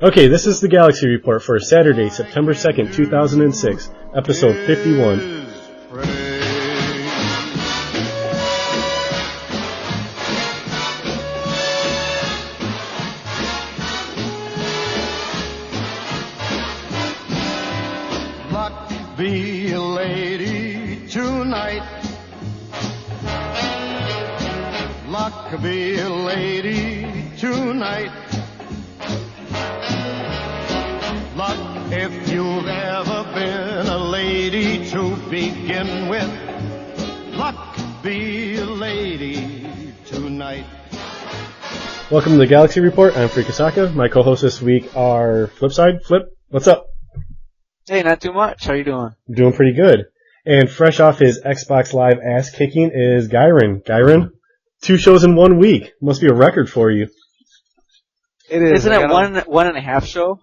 Okay, this is the Galaxy Report for Saturday, September 2nd, 2006, episode 51. Luck be a lady tonight. Luck be a lady tonight. Luck, if you've ever been a lady to begin with, luck be a lady tonight. Welcome to the Galaxy Report. I'm Freak Osaka. My co-hosts this week are Flipside. Flip, what's up? Hey, not too much. How you doing? Doing pretty good. And fresh off his Xbox Live ass kicking is Gyron. Gyron, 2 shows in 1 week. Must be a record for you. It is. Isn't it one and a half show?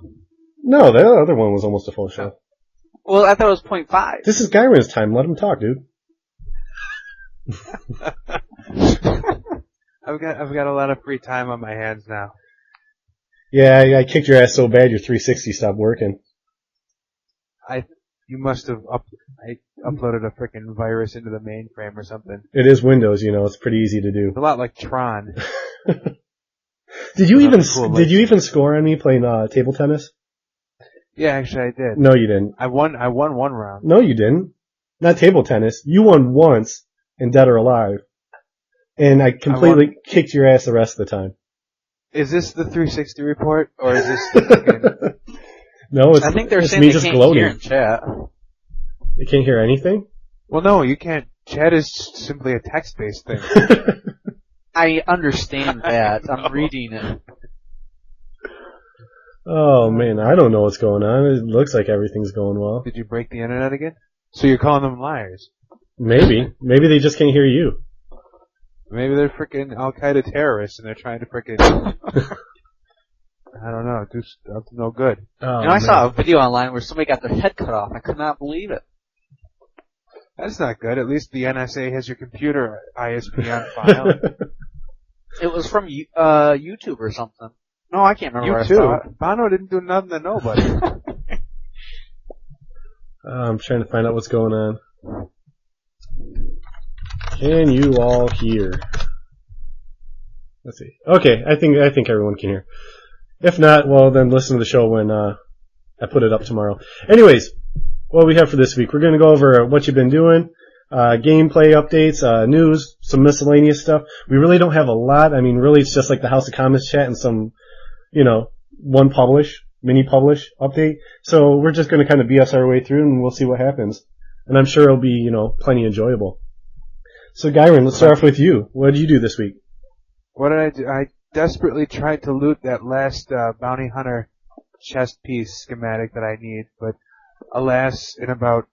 No, the other one was almost a full show. Well, I thought it was 0.5. This is Gyron's time. Let him talk, dude. I've got a lot of free time on my hands now. Yeah, I kicked your ass so bad your 360 stopped working. You must have uploaded a freaking virus into the mainframe or something. It is Windows, you know. It's pretty easy to do. It's a lot like Tron. Did you even score on me playing table tennis? Yeah, actually I did. No, you didn't. I won 1 round. No, you didn't. Not table tennis. You won once in Dead or Alive. And I completely kicked your ass the rest of the time. Is this the 360 report, or is this the freaking... No, I think they're saying me they just can't gloating. hear in chat. You can't hear anything? Well, no, you can't. Chat is simply a text-based thing. I understand that. I'm reading it. Oh, man, I don't know what's going on. It looks like everything's going well. Did you break the internet again? So you're calling them liars? Maybe. Maybe they just can't hear you. Maybe they're freaking Al-Qaeda terrorists and they're trying to freaking... I don't know, do stuff no good. Oh, I saw a video online where somebody got their head cut off. I could not believe it. That's not good. At least the NSA has your computer ISP on file. It was from YouTube or something. No, I can't remember. You too. Bono didn't do nothing to nobody. I'm trying to find out what's going on. Can you all hear? Let's see. Okay, I think everyone can hear. If not, well then listen to the show when I put it up tomorrow. Anyways, what we have for this week, we're going to go over what you've been doing, gameplay updates, news, some miscellaneous stuff. We really don't have a lot. I mean, really it's just like the House of Comments chat and some, one mini publish update. So we're just going to kind of BS our way through and we'll see what happens. And I'm sure it'll be, plenty enjoyable. So Gyron, let's start off with you. What did you do this week? What did I do? I desperately tried to loot that last bounty hunter chest piece schematic that I need, but alas, in about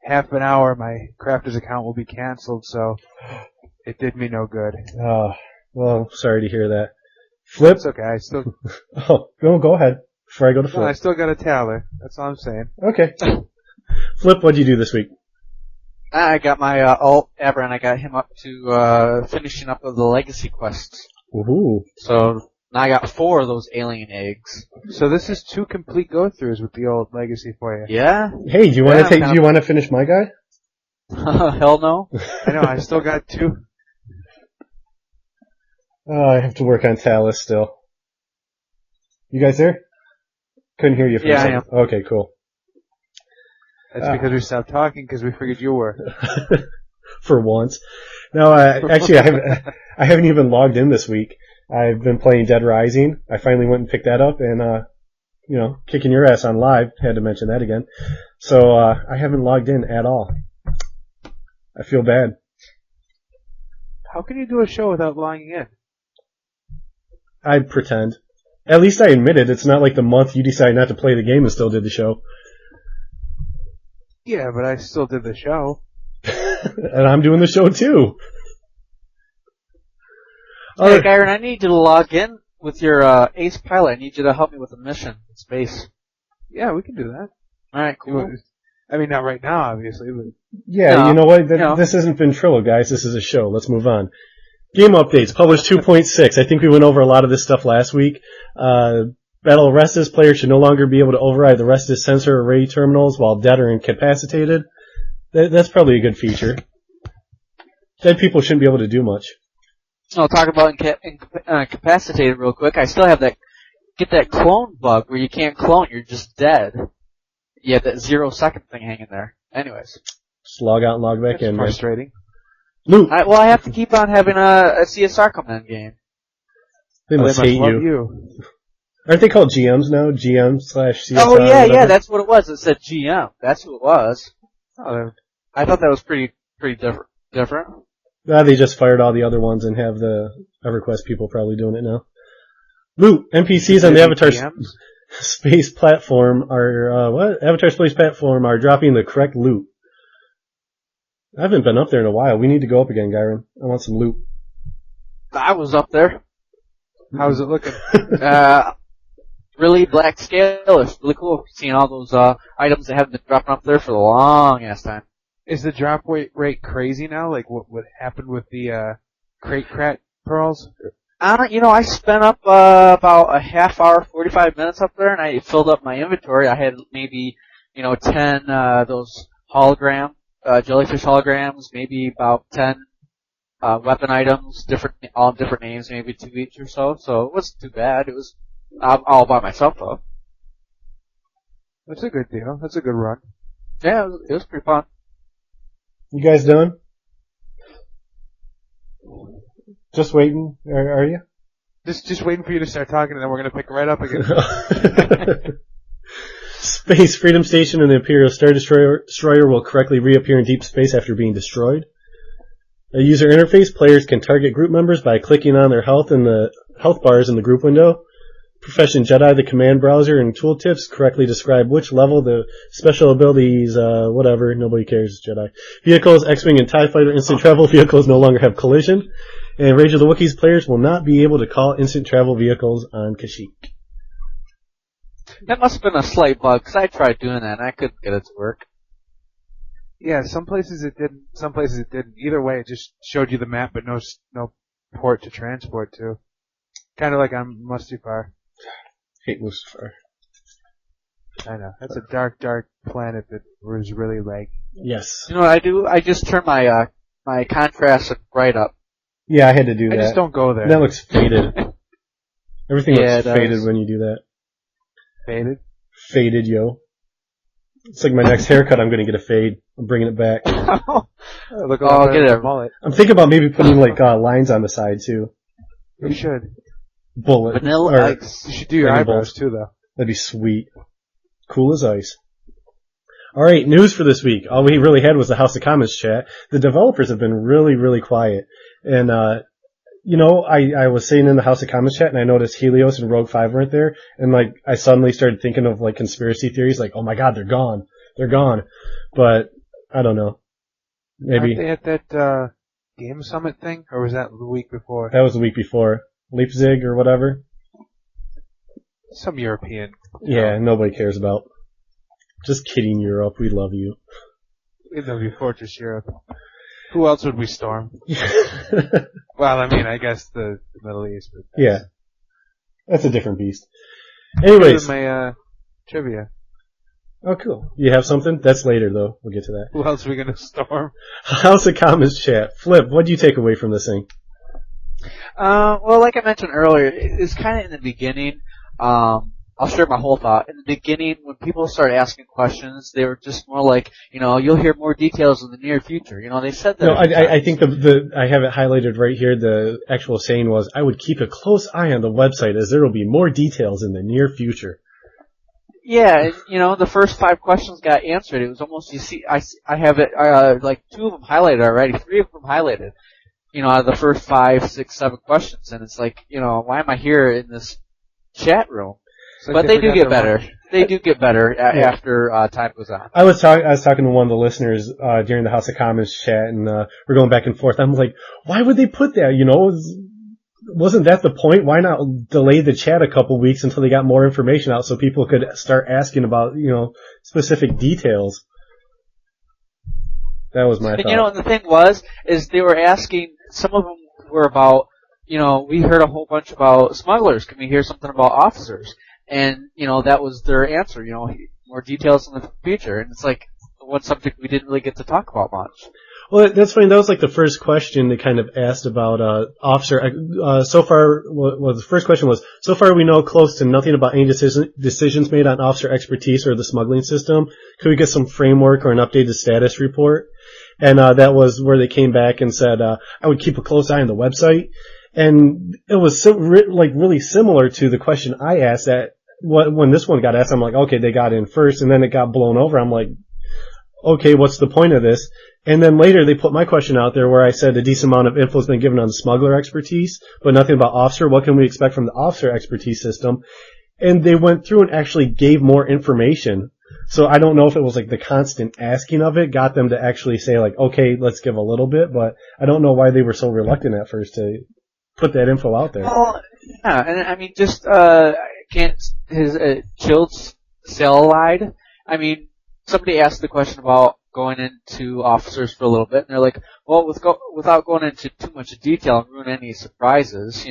half an hour my crafters account will be canceled, so it did me no good. Oh, well, sorry to hear that. Flip? It's okay, I still... Oh, go ahead, before I go to Flip. No, I still got a taller, that's all I'm saying. Okay. Flip, what'd you do this week? I got my alt Ever, and I got him up to finishing up of the legacy quests. Woohoo. So now I got 4 of those alien eggs. So this is 2 complete go-throughs with the old legacy for you. Yeah. Hey, do you want to finish my guy? Hell no. I know, I still got 2. Oh, I have to work on Talus still. You guys there? Couldn't hear you for a second. I am. Okay, cool. That's because we stopped talking because we figured you were. For once. No, actually, I haven't even logged in this week. I've been playing Dead Rising. I finally went and picked that up and, kicking your ass on live. Had to mention that again. So, I haven't logged in at all. I feel bad. How can you do a show without logging in? I pretend. At least I admit it. It's not like the month you decide not to play the game and still did the show. Yeah, but I still did the show. And I'm doing the show too. Hey, Gyron, I need you to log in with your Ace Pilot. I need you to help me with a mission in space. Yeah, we can do that. Alright, cool. I mean, not right now, obviously, but... Yeah, no, you know what? This isn't Ventrilo, guys. This is a show. Let's move on. Game updates, published 2.6. I think we went over a lot of this stuff last week. Battle Restus players should no longer be able to override the Restus sensor array terminals while dead or incapacitated. That's probably a good feature. Dead people shouldn't be able to do much. I'll talk about incapacitated real quick. I still have that clone bug where you can't clone, you're just dead. You have that 0-second thing hanging there. Anyways. Just log out and log back in. Frustrating. Loot. I have to keep on having a CSR come in game. They must hate you. Aren't they called GMs now? GM/CSR? Oh, yeah, that's what it was. It said GM. That's who it was. I thought that was pretty different. They just fired all the other ones and have the EverQuest people probably doing it now. Loot. NPCs on the Avatar Space Platform are, Avatar Space Platform are dropping the correct loot. I haven't been up there in a while. We need to go up again, Gyron. I want some loot. I was up there. How's it looking? Really black scale. It's really cool. Seeing all those items that haven't been dropping up there for a long ass time. Is the drop rate crazy now? Like what happened with the crate crat pearls? I spent up about a half hour, 45 minutes up there, and I filled up my inventory. I had maybe 10 those hologram jellyfish holograms, maybe about 10 weapon items, all different names, maybe 2 each or so. So it wasn't too bad. It was all by myself though. That's a good deal. That's a good run. Yeah, it was pretty fun. You guys done? Just waiting, are you? Just waiting for you to start talking, and then we're gonna pick right up again. Space Freedom Station and the Imperial Star Destroyer will correctly reappear in deep space after being destroyed. A user interface, players can target group members by clicking on their health in the health bars in the group window. Profession Jedi, the command browser and tooltips correctly describe which level the special abilities, whatever, nobody cares, Jedi. Vehicles, X-Wing and TIE Fighter instant travel vehicles no longer have collision. And Rage of the Wookiees players will not be able to call instant travel vehicles on Kashyyyk. That must have been a slight bug, because I tried doing that and I couldn't get it to work. Yeah, some places it didn't, some places it didn't. Either way, it just showed you the map, but no port to transport to. Kind of like on Mustafar. Hate Mustafar. I know. That's a dark planet that was really laggy. Yes. You know what I do? I just turn my my contrast right up. Yeah, I had to do that. I just don't go there. That looks faded. Everything looks it faded does. when you do that. Faded? Faded, yo. It's like my next haircut, I'm gonna get a fade. I'm bringing it back. Look I'll get it. mullet. I'm thinking about maybe putting like lines on the side too. You should. Vanilla Or- ice. You should do your eyebrows too, though. That'd be sweet. Cool as ice. Alright, news for this week. All we really had was the House of Commons chat. The developers have been really, really quiet. And, I was sitting in the House of Commons chat and I noticed Helios and Rogue 5 weren't there. And like, I suddenly started thinking of like conspiracy theories like, oh my god, they're gone. They're gone. But, I don't know. Maybe. Aren't they at that, Game Summit thing? Or was that the week before? That was the week before. Leipzig or whatever. Some European. Yeah, nobody cares about. Just kidding, Europe. We love you. AW Fortress Europe. Who else would we storm? Well, I mean, I guess the Middle East. But Yeah. That's a different beast. Anyways. my trivia. Oh, cool. You have something? That's later, though. We'll get to that. Who else are we gonna storm? House of Commons chat. Flip, what do you take away from this thing? Well, like I mentioned earlier, it's kind of in the beginning. I'll share my whole thought. In the beginning, when people started asking questions, they were just more like, you'll hear more details in the near future. They said that. No, I think I have it highlighted right here. The actual saying was, I would keep a close eye on the website as there will be more details in the near future. Yeah, the first 5 questions got answered. It was almost, I have it, like 2 of them highlighted already, 3 of them highlighted, out of the first 5, 6, 7 questions. And it's like, why am I here in this chat room? Like But they do get better. They do get better after time goes on. I was talking to one of the listeners during the House of Commons chat, and we're going back and forth. I'm like, why would they put that? Wasn't that the point? Why not delay the chat a couple weeks until they got more information out so people could start asking about specific details? That was my thought. And the thing was, is they were asking. Some of them were about, we heard a whole bunch about smugglers. Can we hear something about officers? And, that was their answer, more details in the future. And it's like one subject we didn't really get to talk about much. Well, that's funny. That was like the first question they kind of asked about officer. So far, the first question was, so far we know close to nothing about any decisions made on officer expertise or the smuggling system. Could we get some framework or an updated status report? And that was where they came back and said, I would keep a close eye on the website. And it was really similar to the question I asked when this one got asked. I'm like, okay, they got in first, and then it got blown over. I'm like, okay, what's the point of this? And then later they put my question out there where I said a decent amount of info has been given on the smuggler expertise, but nothing about officer. What can we expect from the officer expertise system? And they went through and actually gave more information. So I don't know if it was like the constant asking of it got them to actually say like, okay, let's give a little bit, but I don't know why they were so reluctant at first to put that info out there. Well, yeah, and I mean, just, his chilled cell lied. I mean, somebody asked the question about going into officers for a little bit, and they're like, well, without going into too much detail and ruin any surprises,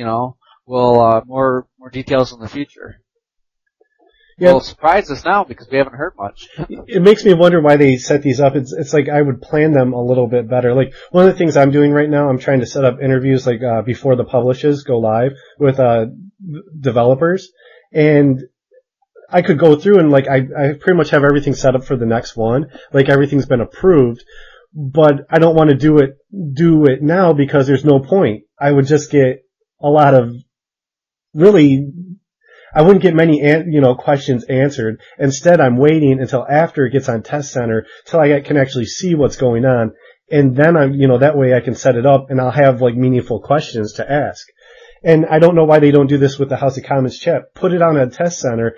we'll, more details in the future. Yeah. Well, surprise us now because we haven't heard much. It makes me wonder why they set these up. It's like I would plan them a little bit better. Like one of the things I'm doing right now, I'm trying to set up interviews like before the publishes go live with developers, and I could go through and like I pretty much have everything set up for the next one. Like everything's been approved, but I don't want to do it now because there's no point. I would just get a lot of I wouldn't get many questions answered. Instead, I'm waiting until after it gets on Test Center till I can actually see what's going on, and then that way I can set it up and I'll have like meaningful questions to ask. And I don't know why they don't do this with the House of Commons chat. Put it on a Test Center.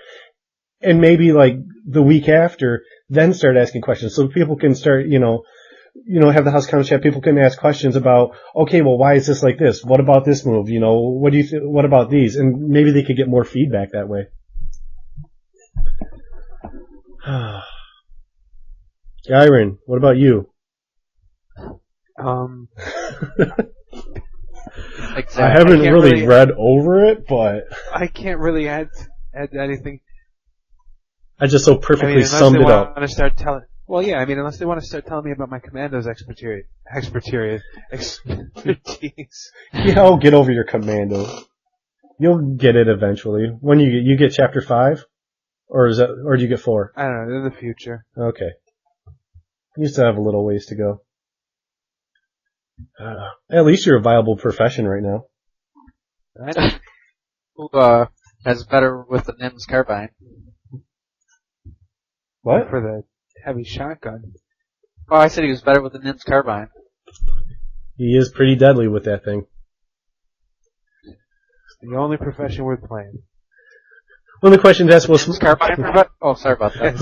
And maybe like the week after, then start asking questions so people can start, have the House Commons chat. People can ask questions about, okay, well, why is this like this? What about this move? What do you what about these? And maybe they could get more feedback that way. Gyron, what about you? Exactly. I haven't really read over it, but I can't really add anything. I just so perfectly summed it up. Unless they want to start telling me about my commando's expertise. Yeah, I'll get over your commando. You'll get it eventually. When you get chapter 5? Or do you get 4? I don't know, in the future. Okay. You still have a little ways to go. At least you're a viable profession right now. Who has better with the NIMS carbine? What? For the heavy shotgun. Oh, I said he was better with the NIMS carbine. He is pretty deadly with that thing. It's the only profession worth playing. One of the questions asked, oh, sorry about that.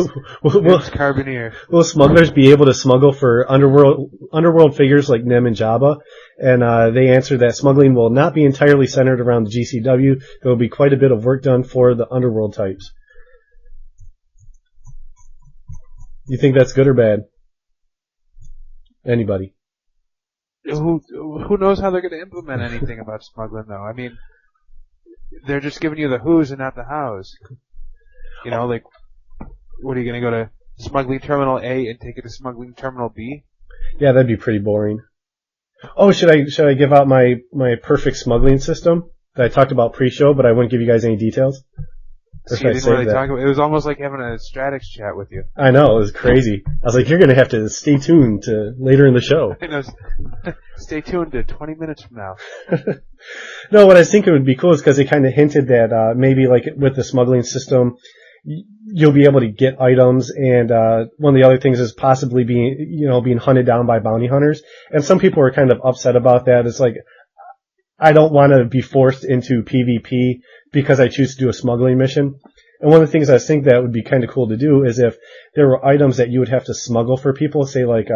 Carbineer. Will smugglers be able to smuggle for underworld figures like Nim and Jabba? And they answered that smuggling will not be entirely centered around the GCW. There will be quite a bit of work done for the underworld types. You think that's good or bad? Anybody? Who knows how they're going to implement anything about smuggling, though? I mean, they're just giving you the who's and not the how's. Like, what are you going to go to smuggling terminal A and take it to smuggling terminal B? Yeah, that'd be pretty boring. Oh, should I give out my perfect smuggling system that I talked about pre-show, but I wouldn't give you guys any details? So you didn't really talk about it. It was almost like having a Stratix chat with you. I know, it was crazy. I was like, you're going to have to stay tuned to later in the show. I know. Stay tuned to 20 minutes from now. No, what I was thinking would be cool is because they kind of hinted that maybe like with the smuggling system, you'll be able to get items, and one of the other things is possibly being hunted down by bounty hunters. And some people are kind of upset about that. It's like, I don't want to be forced into PvP because I choose to do a smuggling mission. And one of the things I think that would be kind of cool to do is if there were items that you would have to smuggle for people, say like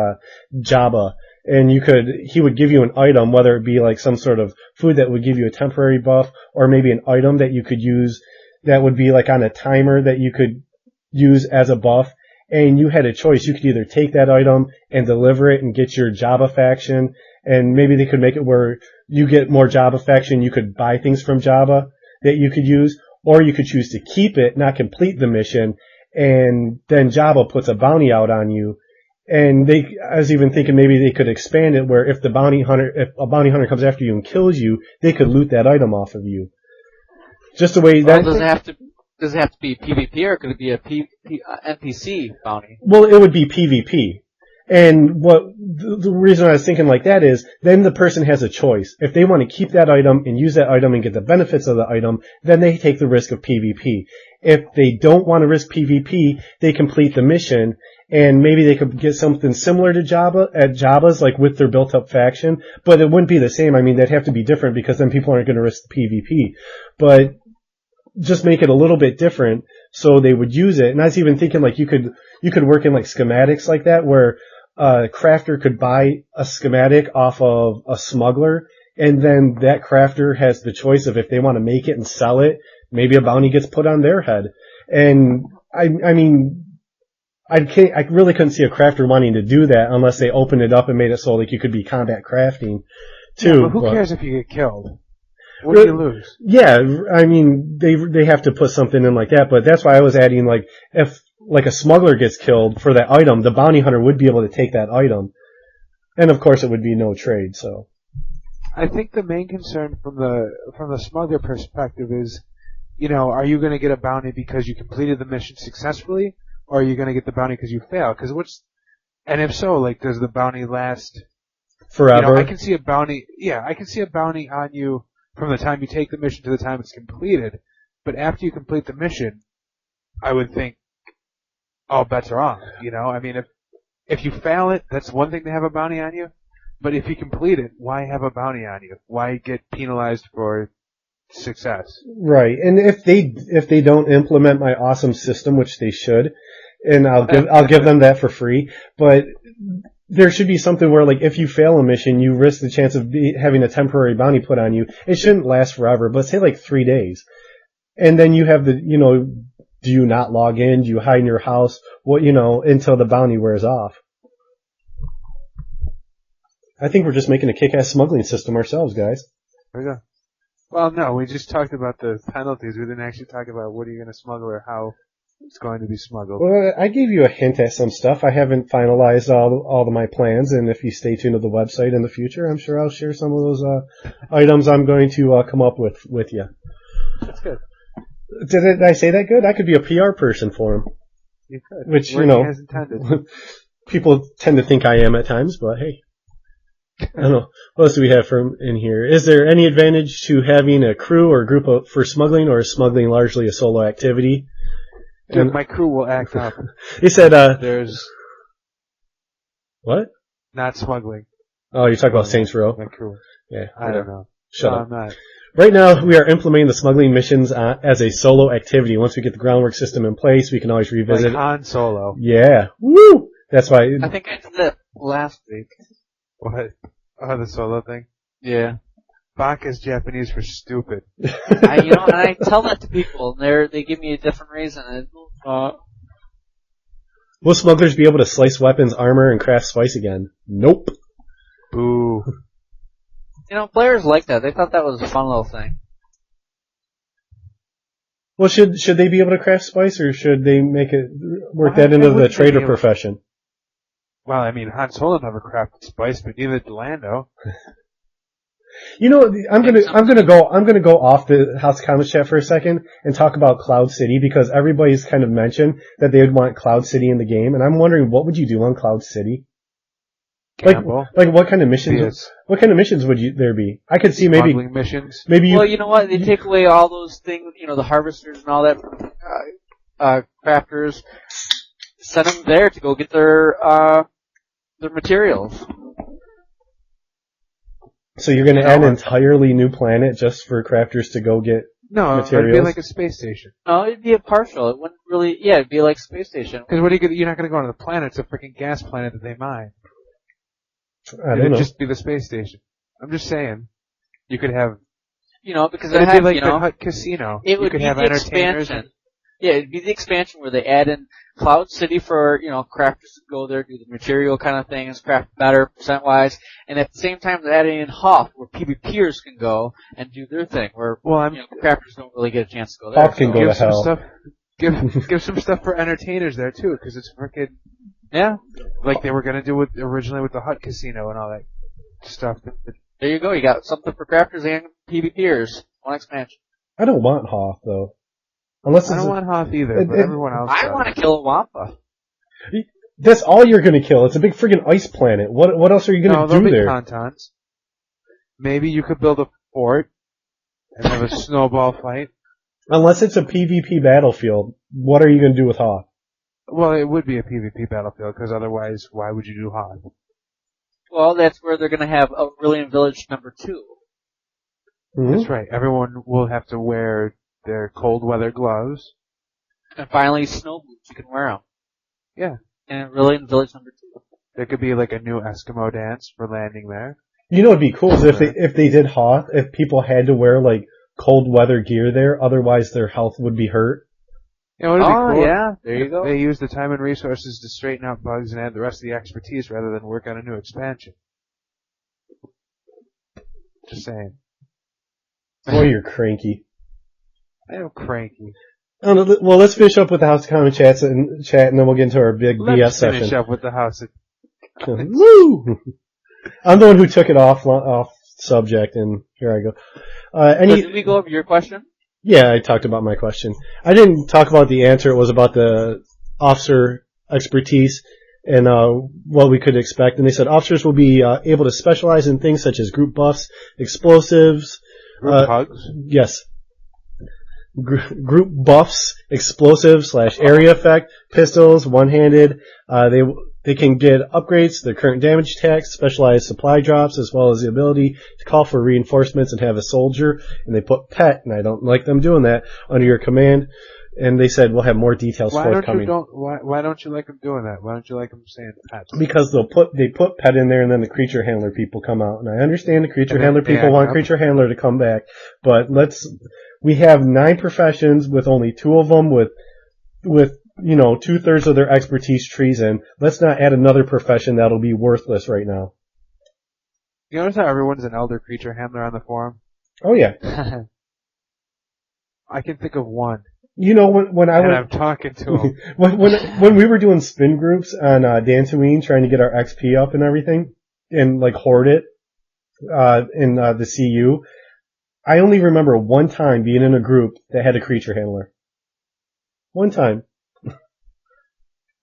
Jabba, and he would give you an item, whether it be like some sort of food that would give you a temporary buff, or maybe an item that you could use that would be like on a timer that you could use as a buff, and you had a choice. You could either take that item and deliver it and get your Jabba faction, and maybe they could make it where you get more Jabba faction, you could buy things from Jabba that you could use, Or you could choose to keep it, not complete the mission, and then Jabba puts a bounty out on you. And I was even thinking maybe they could expand it where if a bounty hunter comes after you and kills you, they could loot that item off of you. Just the way that. Does it have to be PvP or could it be a NPC bounty? Well, it would be PvP. And the reason I was thinking like that is, then the person has a choice. If they want to keep that item and use that item and get the benefits of the item, then they take the risk of PvP. If they don't want to risk PvP, they complete the mission, and maybe they could get something similar to Jabba's, like with their built-up faction, but it wouldn't be the same. I mean, they'd have to be different because then people aren't going to risk PvP. But just make it a little bit different so they would use it. And I was even thinking like you could work in like schematics like that where a crafter could buy a schematic off of a smuggler, and then that crafter has the choice of if they want to make it and sell it, maybe a bounty gets put on their head. And I mean, I really couldn't see a crafter wanting to do that unless they opened it up and made it so like you could be combat crafting too. Yeah, but who cares if you get killed? What do you lose? Yeah, I mean, they have to put something in like that, but that's why I was adding like, if like a smuggler gets killed for that item, the bounty hunter would be able to take that item. And of course it would be no trade, so. I think the main concern from the smuggler perspective is, you know, are you going to get a bounty because you completed the mission successfully, or are you going to get the bounty because you failed? And if so, like, does the bounty last forever? You know, I can see a bounty on you from the time you take the mission to the time it's completed, but after you complete the mission, I would think all bets are off, you know? I mean, if you fail it, that's one thing to have a bounty on you, but if you complete it, why have a bounty on you? Why get penalized for success? Right. And if they don't implement my awesome system, which they should, and I'll give them that for free, but there should be something where, like, if you fail a mission, you risk the chance of having a temporary bounty put on you. It shouldn't last forever, but say like 3 days. And then you have do you not log in? Do you hide in your house? Until the bounty wears off. I think we're just making a kick-ass smuggling system ourselves, guys. There we go. Well, no, we just talked about the penalties. We didn't actually talk about what are you going to smuggle or how it's going to be smuggled. Well, I gave you a hint at some stuff. I haven't finalized all of my plans, and if you stay tuned to the website in the future, I'm sure I'll share some of those items I'm going to come up with you. That's good. Did I say that good? I could be a PR person for him. You could. Which, as intended. People tend to think I am at times, but hey. I don't know. What else do we have in here? Is there any advantage to having a crew or a group for smuggling, or is smuggling largely a solo activity? Dude, my crew will act up. He said, there's... What? Not smuggling. Oh, you're talking about Saints Row? My crew. Yeah. I don't know. Shut up. I'm not. Right now, we are implementing the smuggling missions as a solo activity. Once we get the groundwork system in place, we can always revisit. Like Han Solo. Yeah. Woo! That's why. I think I did that last week. What? Oh, the solo thing? Yeah. Baka's Japanese for stupid. I tell that to people, and they give me a different reason. Will smugglers be able to slice weapons, armor, and craft spice again? Nope. Boo. Players like that. They thought that was a fun little thing. Well, should they be able to craft spice, or should they work that into the trader profession? Well, I mean, Han Solo never crafted spice, but neither did Lando. I'm gonna go off the House Comics Chat for a second and talk about Cloud City, because everybody's kind of mentioned that they would want Cloud City in the game, and I'm wondering what would you do on Cloud City? Gamble. Like what kind of missions? Yes. What kind of missions would there be? I could see maybe smuggling missions. Maybe Well, you know what? They take away all those things. The harvesters and all that. Crafters send them there to go get their materials. So you're going to add an entirely new planet just for crafters to go get materials? It'd be like a space station. No, it'd be a partial. It wouldn't really. Yeah, it'd be like space station. Because you're not going to go on the planet. It's a freaking gas planet that they mine. I don't know. It'd just be the space station. I'm just saying. You could have. Because it'd be like the Hut Casino. It would could be have the entertainers. expansion. Yeah, it'd be the expansion where they add in Cloud City for, crafters to go there, do the material kind of things, craft better percent-wise, and at the same time they're adding in HOC where PvPers can go and do their thing, where, crafters don't really get a chance to go there. HOC can go to hell. Give some stuff for entertainers there too, because it's freaking like they were gonna do originally with the Hut Casino and all that stuff. There you go. You got something for crafters and PvPers. One expansion. I don't want HOC though. I don't want HOC either, but everyone else does. I want to kill a Wampa. That's all you're gonna kill. It's a big friggin' ice planet. What else are you gonna do there? Tauntauns. Maybe you could build a fort and have a snowball fight. Unless it's a PvP battlefield, what are you gonna do with HOC? Well, it would be a PvP battlefield, because otherwise, why would you do HOC? Well, that's where they're gonna have Aurelian Village number 2. Mm-hmm. That's right. Everyone will have to wear their cold weather gloves. And finally, snow boots. You can wear them. Yeah. And Aurelian Village number 2. There could be like a new Eskimo dance for landing there. You know, it'd be cool is if they did HOC, if people had to wear like cold weather gear there, otherwise their health would be hurt. You know, it'd be cool. Yeah, there you go. They use the time and resources to straighten out bugs and add the rest of the expertise rather than work on a new expansion. Just saying. Boy, you're cranky. I am cranky. Well, let's finish up with the House of Common chat, and then we'll get into our big BS session. Let's finish up with the House of... Woo! I'm the one who took it off subject, and here I go. Did we go over your question? Yeah, I talked about my question. I didn't talk about the answer. It was about the officer expertise and what we could expect. And they said officers will be able to specialize in things such as group buffs, explosives. Group hugs? Yes. Group buffs, explosives / area effect, pistols, one-handed. They can get upgrades to their current damage attacks, specialized supply drops, as well as the ability to call for reinforcements and have a soldier. And they put pet, and I don't like them doing that, under your command. And they said we'll have more details forthcoming. Why don't you like them doing that? Why don't you like them saying pet? Because they put pet in there, and then the creature handler people come out. And I understand the creature handler people want creature handler to come back, but we have 9 professions with only 2 of them with 2/3 of their expertise trees in. Let's not add another profession that'll be worthless right now. You notice how everyone's an elder creature handler on the forum? Oh yeah. I can think of one. You know, when I'm talking to him. when we were doing spin groups on Dantooine, trying to get our XP up and everything, and like hoard it in the CU, I only remember one time being in a group that had a creature handler. One time.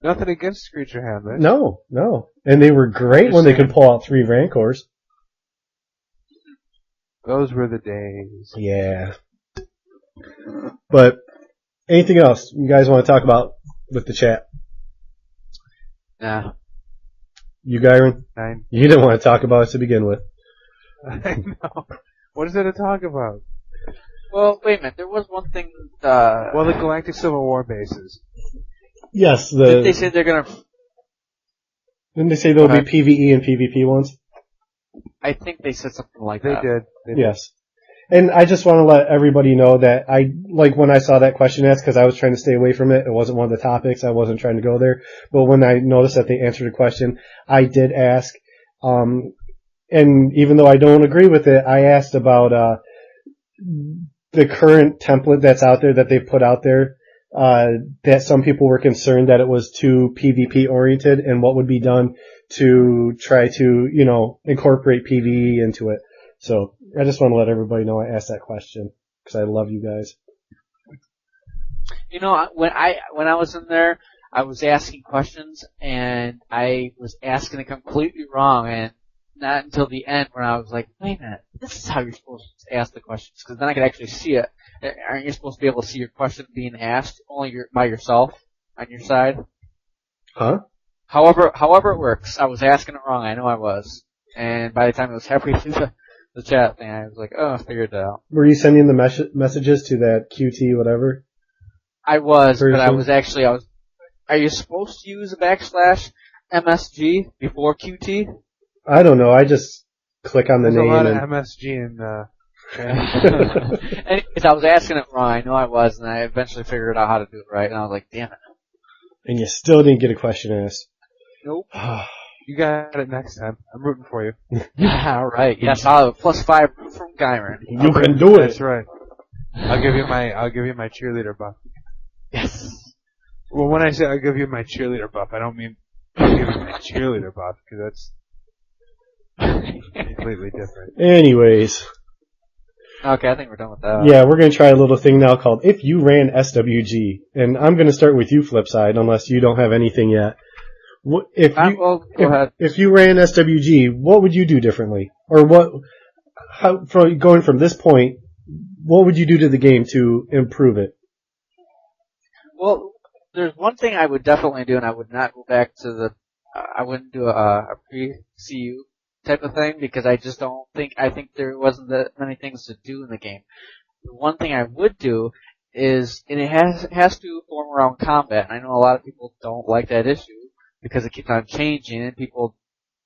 Nothing against creature handlers. No. And they were great when they could pull out 3 Rancors. Those were the days. Yeah. But anything else you guys want to talk about with the chat? Nah. You, Gyron? You didn't want to talk about it to begin with. I know. What is there to talk about? Well, wait a minute. There was one thing. Well, the Galactic Civil War bases. Yes. Did they say they're gonna? Didn't they say there'll be PvE and PvP ones? I think they said something like that. They did. Yes. And I just want to let everybody know that when I saw that question asked, because I was trying to stay away from it. It wasn't one of the topics. I wasn't trying to go there. But when I noticed that they answered a question, I did ask. And even though I don't agree with it, I asked about the current template that's out there that they've put out there. That some people were concerned that it was too PvP oriented, and what would be done to try to, incorporate PvE into it. So I just want to let everybody know I asked that question because I love you guys. When I was in there, I was asking questions and I was asking it completely wrong, and not until the end when I was like, wait a minute, this is how you're supposed to ask the questions, because then I could actually see it. Aren't you supposed to be able to see your question being asked only by yourself on your side? Huh? However it works. I was asking it wrong. I know I was. And by the time it was halfway through the chat thing, I was like, oh, I figured that out. Were you sending the messages to that QT whatever? I was, person? But I was, are you supposed to use a / MSG before QT? I don't know. I just click on the name. There's a lot of MSG in Anyways, I was asking it wrong. I know I was, and I eventually figured out how to do it right. And I was like, damn it. And you still didn't get a question asked. Nope. You got it next time. I'm rooting for you. All right. Yes, I'll have a +5 from Gyron. You can do it. That's right. I'll give you my cheerleader buff. Yes. Well, when I say I'll give you my cheerleader buff, I don't mean I'll give you my cheerleader buff, because that's completely different. Anyways. Okay, I think we're done with that. Yeah, we're going to try a little thing now called If You Ran SWG. And I'm going to start with you, Flipside, unless you don't have anything yet. Go ahead. If you ran SWG, what would you do differently? Or going from this point, what would you do to the game to improve it? Well, there's one thing I would definitely do, and I would not go back to I wouldn't do a pre-CU type of thing, because I think there wasn't that many things to do in the game. The one thing I would do is, and it has to form around combat, and I know a lot of people don't like that issue, because it keeps on changing, and people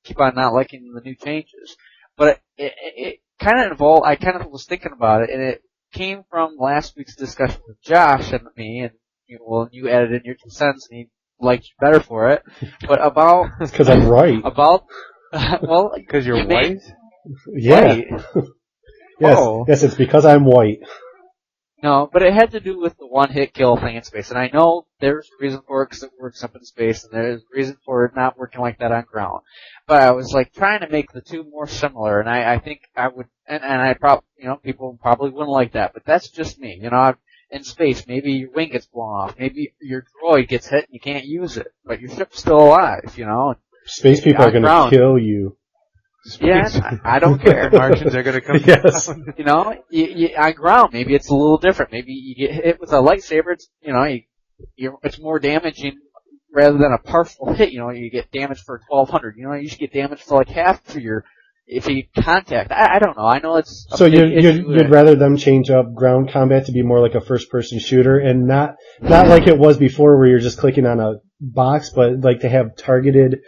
keep on not liking the new changes. But it kind of involved, I kind of was thinking about it, and it came from last week's discussion with Josh and me, and you added in your 2 cents, and he liked you better for it. But about... Because I'm right. Well... Because you're white? Yeah. Right. Yes, it's because I'm white. No, but it had to do with the one-hit kill thing in space. And I know there's a reason for it because it works up in space, and there's a reason for it not working like that on ground. But I was trying to make the two more similar, and I think I would, and I probably, people probably wouldn't like that, but that's just me. In space, maybe your wing gets blown off, maybe your droid gets hit and you can't use it, but your ship's still alive, Space people are going to kill you. Yeah, I don't care. Martians are going to come. Yes. On ground, maybe it's a little different. Maybe you get hit with a lightsaber. It's more damaging rather than a partial hit. You get damage for 1,200. You should get damage for half of if you contact. I don't know. I know it's. So you'd rather them change up ground combat to be more like a first-person shooter, and not like it was before, where you're just clicking on a box, but to have targeted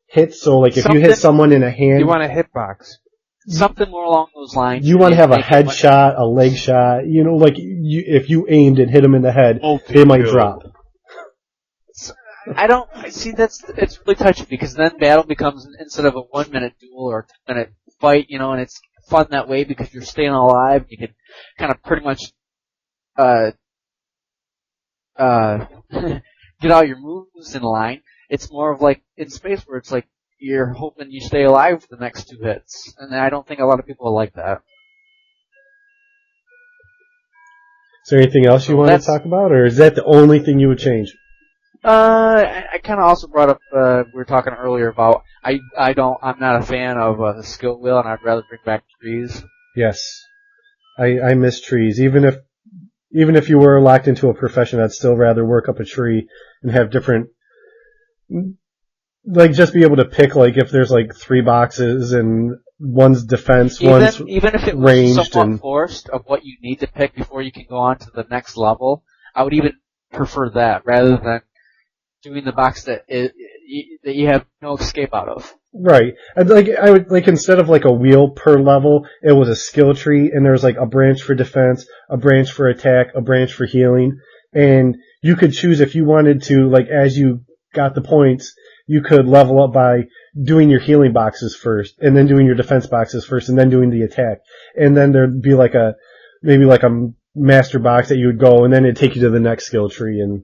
hits. So if you hit someone in a hand, you want a hitbox. Something more along those lines. You want to have a head shot, a leg shot. If you aimed and hit them in the head, they might drop. I don't see it's really touchy, because then battle becomes, instead of a 1-minute duel or a 2-minute fight, and it's fun that way because you're staying alive. You can kind of pretty much get all your moves in line. It's more of in space, where it's you're hoping you stay alive for the next 2 hits, and I don't think a lot of people will like that. Is there anything else you want to talk about, or is that the only thing you would change? I kind of also brought up, we were talking earlier about, I'm not a fan of the skill wheel, and I'd rather bring back trees. Yes. I miss trees. Even if you were locked into a profession, I'd still rather work up a tree and have different, just be able to pick, if there's 3 boxes and one's defense, one's even if it was ranged somewhat forced of what you need to pick before you can go on to the next level, I would even prefer that rather than doing the box that you have no escape out of. Right. I would instead of a wheel per level, it was a skill tree, and there was a branch for defense, a branch for attack, a branch for healing, and you could choose if you wanted to, as you got the points, you could level up by doing your healing boxes first, and then doing your defense boxes first, and then doing the attack. And then there'd be maybe a master box that you would go, and then it'd take you to the next skill tree, and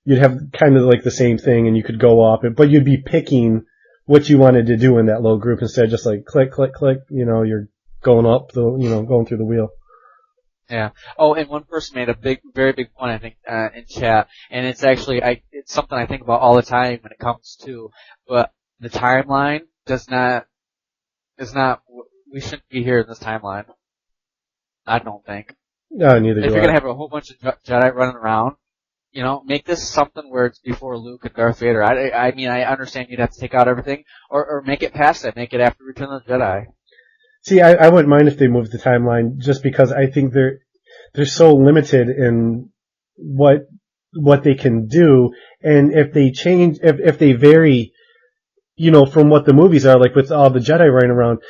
you'd have kind of the same thing, and you could go up, but you'd be picking what you wanted to do in that little group instead of just click, click, click, you're going up going through the wheel. Yeah. Oh, and one person made a very big point, I think, in chat, and it's actually, it's something I think about all the time when it comes to, but the timeline is not, we shouldn't be here in this timeline. I don't think. No, neither do I. If you're gonna have a whole bunch of Jedi running around, make this something where it's before Luke and Darth Vader. I mean, I understand you'd have to take out everything, or make it past that, make it after Return of the Jedi. See, I wouldn't mind if they moved the timeline, just because I think they're so limited in what they can do, and if they change, if they vary, from what the movies are, with all the Jedi running around,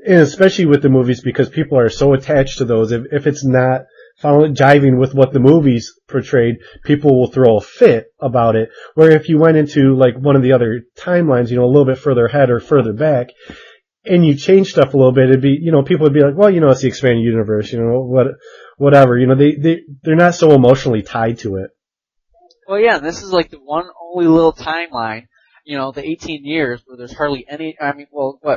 and especially with the movies, because people are so attached to those. If it's not jiving with what the movies portrayed, people will throw a fit about it. Where if you went into like one of the other timelines, a little bit further ahead or further back, and you change stuff a little bit, it'd be, people would be like, well, it's the expanded universe, whatever. They're not so emotionally tied to it. Well, yeah, and this is like the one only little timeline, the 18 years where there's hardly any,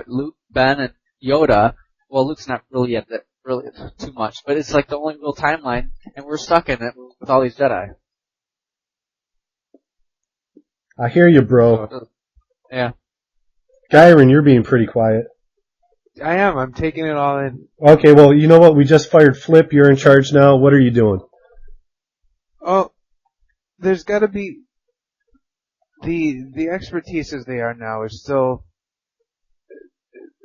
Luke, Ben, and Yoda, well, Luke's not really yet really too much, but it's like the only real timeline, and we're stuck in it with all these Jedi. I hear you, bro. So, yeah. Gyron, you're being pretty quiet. I am. I'm taking it all in. Okay, well, you know what? We just fired Flip. You're in charge now. What are you doing? Oh, there's got to be the expertise as they are now is still.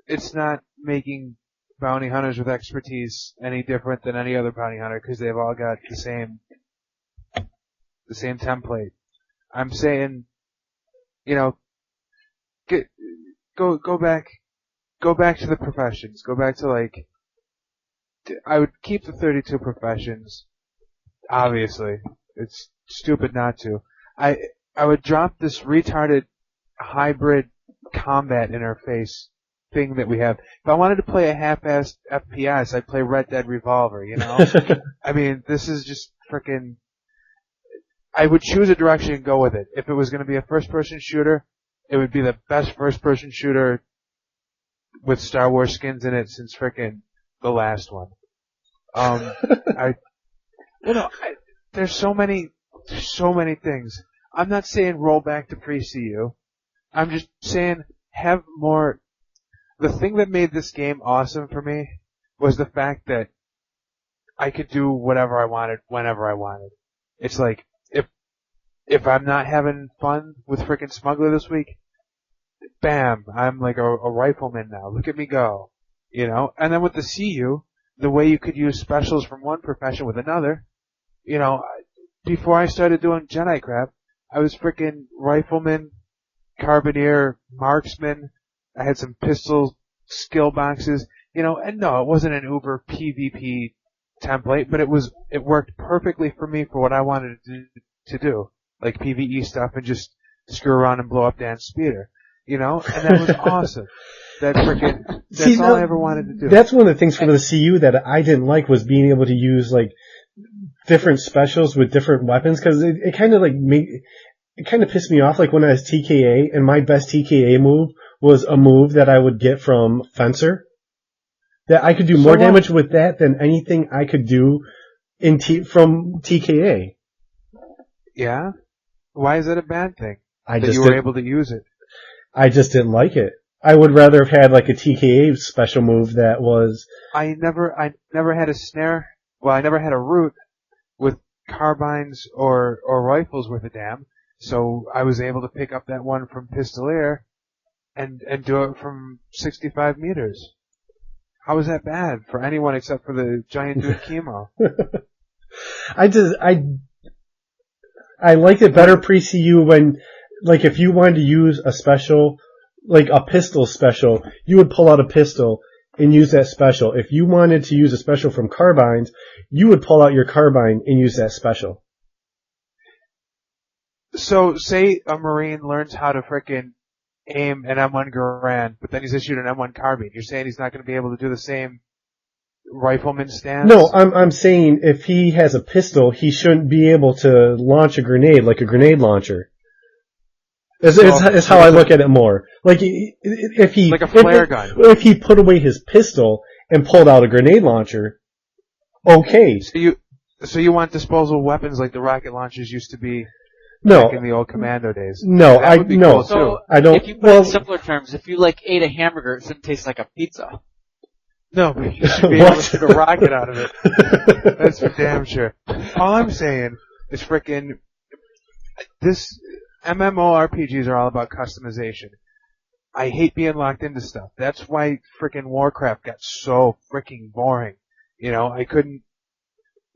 It's not making bounty hunters with expertise any different than any other bounty hunter because they've all got the same template. I'm saying, go back to the professions. Go back to I would keep the 32 professions. Obviously, it's stupid not to. I would drop this retarded hybrid combat interface thing that we have. If I wanted to play a half-assed FPS, I'd play Red Dead Revolver, I mean, this is just frickin'... I would choose a direction and go with it. If it was going to be a first-person shooter, it would be the best first-person shooter with Star Wars skins in it since frickin' the last one. There's so many things. I'm not saying roll back to pre-CU. I'm just saying have more. The thing that made this game awesome for me was the fact that I could do whatever I wanted, whenever I wanted. It's like, if I'm not having fun with frickin' Smuggler this week, bam, I'm like a rifleman now. Look at me go. And then with the CU, the way you could use specials from one profession with another, before I started doing Jedi crap, I was frickin' rifleman, carbineer, marksman. I had some pistol skill boxes, and no, it wasn't an uber PvP template, but it worked perfectly for me for what I wanted to do, like PvE stuff and just screw around and blow up Dan's speeder, and that was awesome. That's all I ever wanted to do. That's one of the things for the CU that I didn't like was being able to use different specials with different weapons, because it kind of it kind of pissed me off when I was TKA, and my best TKA move was a move that I would get from Fencer. That I could do more damage with that than anything I could do from TKA. Yeah? Why is that a bad thing? That you were able to use it? I just didn't like it. I would rather have had a TKA special move that was... I never had a snare. Well, I never had a root with carbines or rifles worth a damn. So I was able to pick up that one from Pistolier and do it from 65 meters. How is that bad for anyone except for the giant dude Chemo? I liked it better pre-CU when, if you wanted to use a special, a pistol special, you would pull out a pistol and use that special. If you wanted to use a special from carbines, you would pull out your carbine and use that special. So, say a Marine learns how to frickin' aim an M1 Garand, but then he's issued an M1 carbine. You're saying he's not going to be able to do the same rifleman stance? No, I'm saying if he has a pistol, he shouldn't be able to launch a grenade like a grenade launcher. Is how I look at it more. If he like a flare gun. If he put away his pistol and pulled out a grenade launcher, okay. So you want disposable weapons like the rocket launchers used to be? No. Back in the old Commando days. No, Cool so I don't. If you put it in simpler terms, if you ate a hamburger, it shouldn't taste like a pizza. No, but you should be able to shoot a rocket out of it. That's for damn sure. All I'm saying is frickin' this MMORPGs are all about customization. I hate being locked into stuff. That's why frickin' Warcraft got so frickin' boring. I couldn't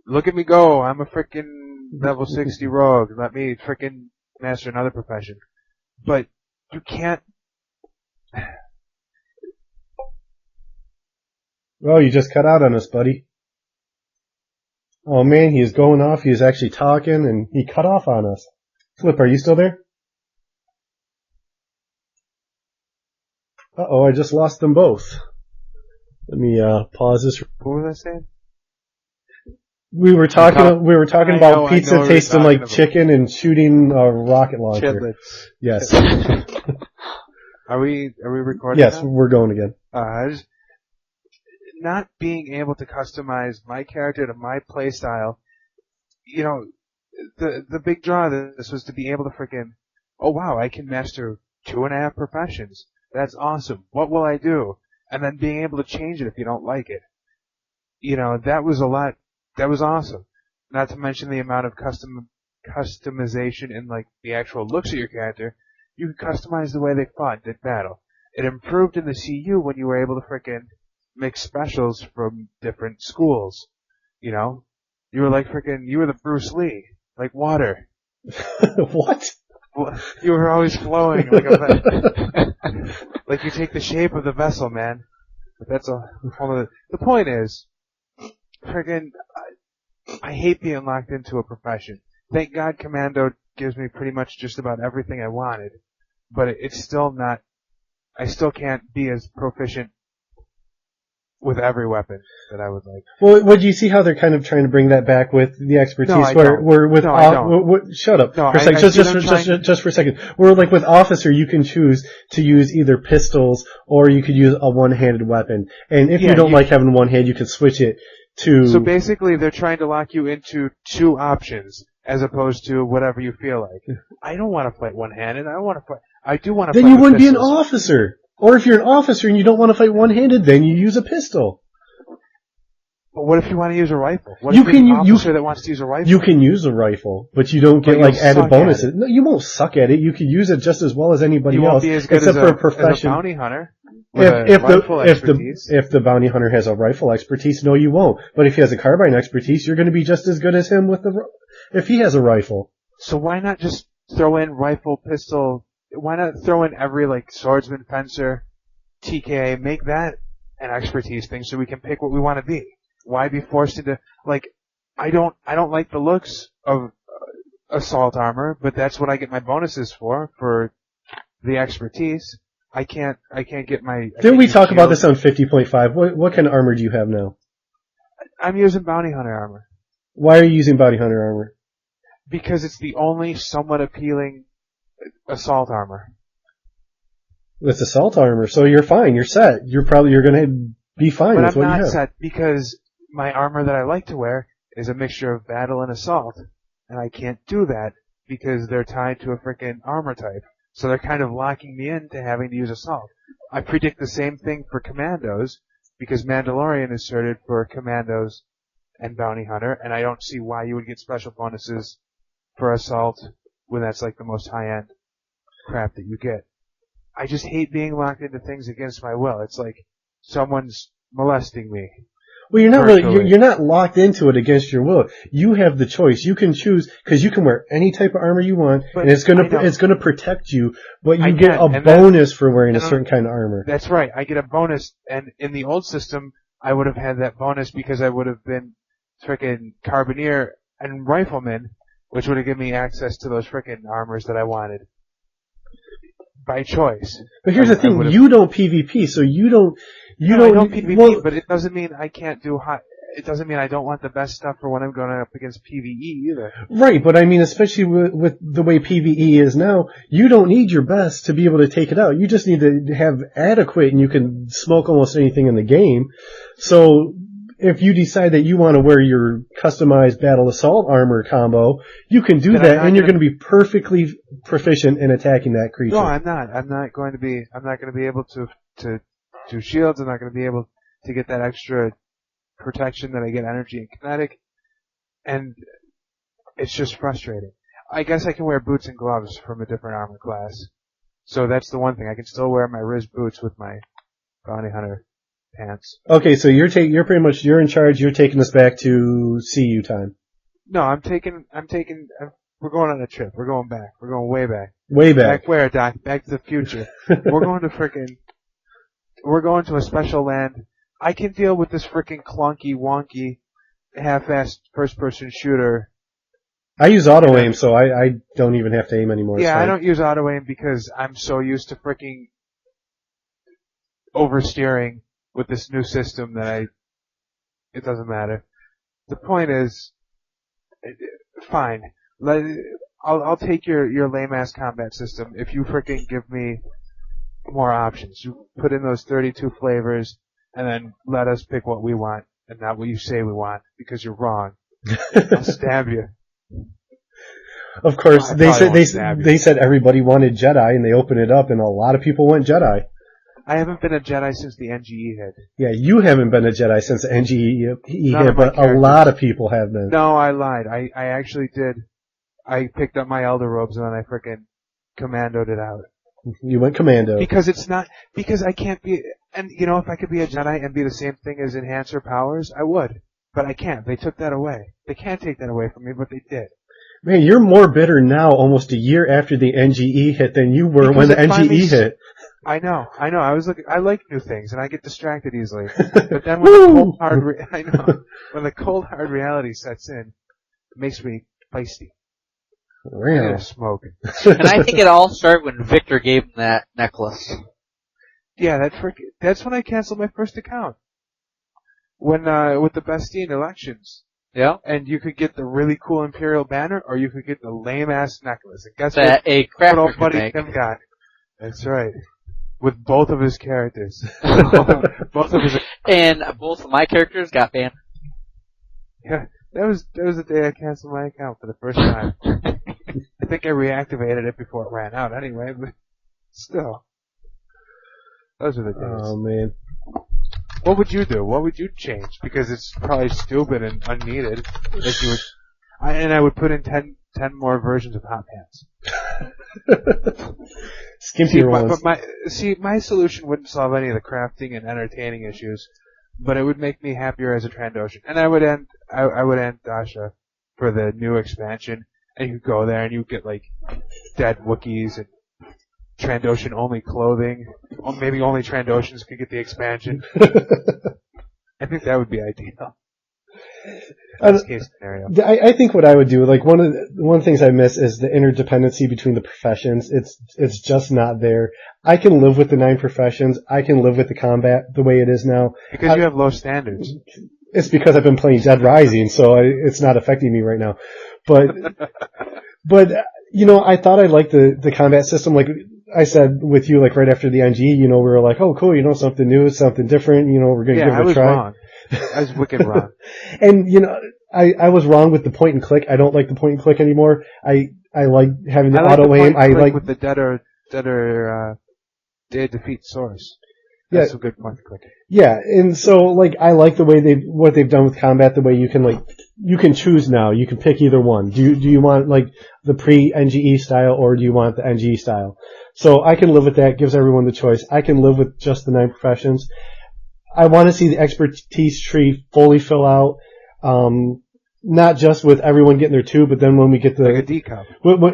look at me go. I'm a frickin' level 60 rogue. Let me frickin' master another profession. But you can't. Well, you just cut out on us, buddy. Oh man, he is going off. He is actually talking, and he cut off on us. Flip, are you still there? Uh-oh, I just lost them both. Let me pause this. What was I saying? We were talking about pizza tasting like about. chicken and shooting a rocket launcher. Chitlets. Yes. Are we recording? Yes, now? we're going again. Just not being able to customize my character to my playstyle. You know, the big draw of this was to be able to freaking, oh wow, I can master 2.5 professions. That's awesome. What will I do? And then being able to change it if you don't like it. You know, that was a lot. That was awesome. Not to mention the amount of customization in like the actual looks of your character. You could customize the way they fought, did battle. It improved in the CU when you were able to frickin' mix specials from different schools. You know? You were like you were the Bruce Lee. Like water. What? You were always flowing like a like you take the shape of the vessel, man. But that's a whole other... The point is, I hate being locked into a profession. Thank God Commando gives me pretty much just about everything I wanted. But it's still not... I still can't be as proficient with every weapon that I would like. Well, do you see how they're kind of trying to bring that back with the expertise? No, I don't. Shut up No, for a second. Just for a second. Where like with officer, you can choose to use either pistols or you could use a one-handed weapon. And if you don't like having one hand, you can switch it to. So basically, they're trying to lock you into 2 options as opposed to whatever you feel like. I don't want to fight one-handed. I do want to. Then you wouldn't be pistols. an officer. Or if you're an officer and you don't want to fight one-handed, then you use a pistol. But what if you want to use a rifle? What You if you're can- an officer that wants to use a rifle? You can use a rifle, but you don't get But like you'll added suck bonuses. at it. No, you won't suck at it. You can use it just as well as anybody You else, won't be as good except as for a as a profession. bounty hunter. With If the bounty hunter has a rifle expertise, no, you won't. But if he has a carbine expertise, you're going to be just as good as him if he has a rifle. So why not just throw in rifle, pistol? Why not throw in every like swordsman, fencer, TK? Make that an expertise thing so we can pick what we want to be. Why be forced into like? I don't like the looks of assault armor, but that's what I get my bonuses for the expertise. I can't get my. Didn't we talk about this on 50.5? What kind of armor do you have now? I'm using bounty hunter armor. Why are you using bounty hunter armor? Because it's the only somewhat appealing assault armor. It's assault armor, so you're fine. You're set. You're going to be fine But with I'm what you not have. set because my armor that I like to wear is a mixture of battle and assault. And I can't do that because they're tied to a frickin' armor type. So they're kind of locking me into having to use assault. I predict the same thing for commandos because Mandalorian is certified for commandos and bounty hunter, and I don't see why you would get special bonuses for assault when that's like the most high-end crap that you get. I just hate being locked into things against my will. It's like someone's molesting me. Well, you're not you're not locked into it against your will. You have the choice. You can choose because you can wear any type of armor you want, But and it's gonna protect you. But I you get can, a and bonus for wearing a certain kind of armor. That's right. I get a bonus, and in the old system, I would have had that bonus because I would have been frickin' carbineer and rifleman, which would have given me access to those frickin' armors that I wanted by choice. But here's the thing: you don't PvP, so you don't. I don't PvP, but it doesn't mean I can't do high. It doesn't mean I don't want the best stuff for when I'm going up against PvE either. Right, but I mean, especially with the way PvE is now, you don't need your best to be able to take it out. You just need to have adequate, and you can smoke almost anything in the game. So if you decide that you want to wear your customized battle assault armor combo, you can do that, and you're going to be perfectly proficient in attacking that creature. No, I'm not. I'm not going to be able to do shields. I'm not going to be able to get that extra protection that I get energy and kinetic, and it's just frustrating. I guess I can wear boots and gloves from a different armor class, so that's the one thing. I can still wear my Riz boots with my bounty hunter pants. Okay, so you're pretty much in charge. You're taking us back to CU time. No, we're going on a trip. We're going back. We're going way back. Way back. Back where, Doc? Back to the future. We're going to a special land I can deal with this freaking clunky, wonky, half-assed first-person shooter. I use auto aim, so I don't even have to aim anymore. Yeah, so I don't use auto aim because I'm so used to freaking oversteering with this new system that it doesn't matter. The point is, fine. I'll take your lame-ass combat system if you freaking give me more options. You put in those 32 flavors, and then let us pick what we want, and not what you say we want, because you're wrong. I'll stab you. Of course, they said everybody wanted Jedi, and they opened it up, and a lot of people went Jedi. I haven't been a Jedi since the NGE hit. Yeah, you haven't been a Jedi since the NGE hit, but a lot of people have been. No, I lied. I actually did. I picked up my Elder Robes, and then I frickin' commandoed it out. You went commando. Because I can't be, and if I could be a Jedi and be the same thing as Enhancer powers, I would. But I can't. They took that away. They can't take that away from me, but they did. Man, you're more bitter now, almost a year after the NGE hit, than you were when the NGE hit. I know. I like new things, and I get distracted easily. But then when the cold hard reality sets in, it makes me feisty. Really? Smoke. And I think it all started when Victor gave him that necklace. Yeah, that's when I canceled my first account. When with the Bastille elections. Yeah. And you could get the really cool Imperial banner, or you could get the lame ass necklace. And guess that what? A crafter old buddy make. Tim got. That's right. With both of his characters. both of his. And both of my characters got banned. Yeah, that was the day I canceled my account for the first time. I think I reactivated it before it ran out anyway, but still. Those are the days. Oh, man. What would you do? What would you change? Because it's probably stupid and unneeded. That you would, I would put in 10 more versions of Hot Pants. Skimpier ones. But my solution wouldn't solve any of the crafting and entertaining issues, but it would make me happier as a Trandoshan. And I would end Dasha for the new expansion, and you go there and you get like dead Wookiees and Trandoshan only clothing. Or maybe only Trandoshans could get the expansion. I think that would be ideal. Best case scenario. I think what I would do, like one of the things I miss is the interdependency between the professions. It's just not there. I can live with the 9 professions. I can live with the combat the way it is now. Because you have low standards. It's because I've been playing Dead Rising, so it's not affecting me right now. But I thought I liked the combat system. Like I said with you, like right after the NG, we were like, oh cool, something new, something different. We're gonna give it a try. Wrong. I was wicked wrong. And I was wrong with the point and click. I don't like the point and click anymore. I like having the auto aim. I like with the dead defeat source. That's a good point and click. Yeah, and so I like the way what they've done with combat. The way you can choose now. You can pick either one. Do you want the pre-NGE style or do you want the NGE style? So I can live with that. Gives everyone the choice. I can live with just the 9 professions. I want to see the expertise tree fully fill out, not just with everyone getting their 2, but then when we get the like a D cup.